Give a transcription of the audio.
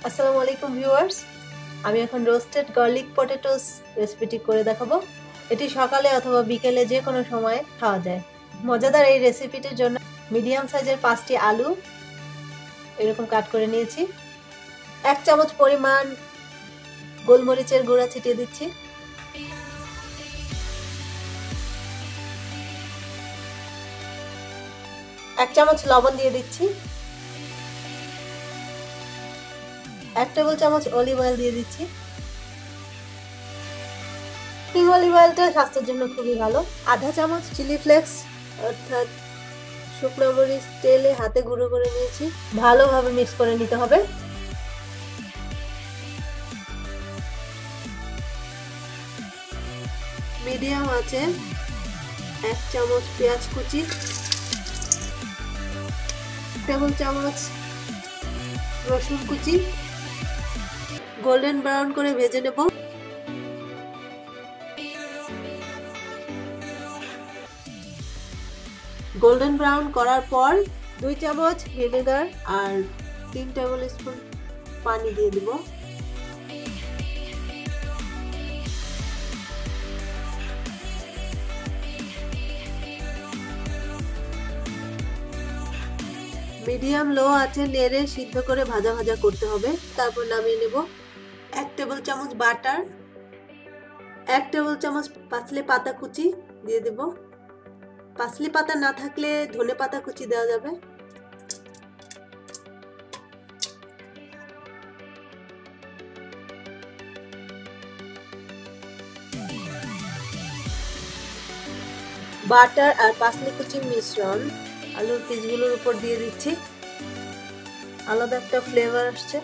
আসসালামু আলাইকুম ভিউয়ার্স, আমি এখন রোস্টেড গার্লিক পটেটোস রেসিপিটি করে দেখাবো। এটি সকালে অথবা বিকেলে যে কোনো সময় খাওয়া যায়। মজাদার এই রেসিপিটির জন্য মিডিয়াম সাইজের 5টি আলু এরকম কাট করে নিয়েছি। 1 চামচ পরিমাণ গোলমরিচের গুঁড়া ছিটিয়ে দিচ্ছি। এক চামচ লবণ দিয়ে দিচ্ছি। 1 টেবিল চামচ অলিভ অয়েল দিয়ে দিচ্ছি। অলিভ অয়েলটা স্বাস্থ্যের জন্য খুবই ভালো। আধা চামচ চিলি ফ্লেক্স অর্থাৎ শুকনো মরিচ তেলে হাতে গুঁড়ো করে নিয়েছি। ভালোভাবে মিক্স করে নিতে হবে। মিডিয়াম আছে 1 চামচ পেঁয়াজ কুচি, টেবিল চামচ রসুন কুচি গোল্ডেন ব্রাউন করে ভেজে নেব। গোল্ডেন ব্রাউন করার পর 2 চামচ ভিনেগার আর 3 টেবিল স্পুন পানি দিয়ে দেব। মিডিয়াম লো আছে নেড়ে সিদ্ধ করে ভাজা ভাজা করতে হবে। তারপর নামিয়ে নেব। 1 টেবিল চামচ বাটার, 1 টেবিল চামচ পাসলি পাতা কুচি দিয়ে দেব। পাসলি পাতা না থাকলে ধনে পাতা কুচি দেওয়া যাবে। বাটার আর পাসলি কুচির মিশ্রণ আলুর পিসগুলোর উপর দিয়ে দিচ্ছি। আলাদা একটা ফ্লেভার আসছে।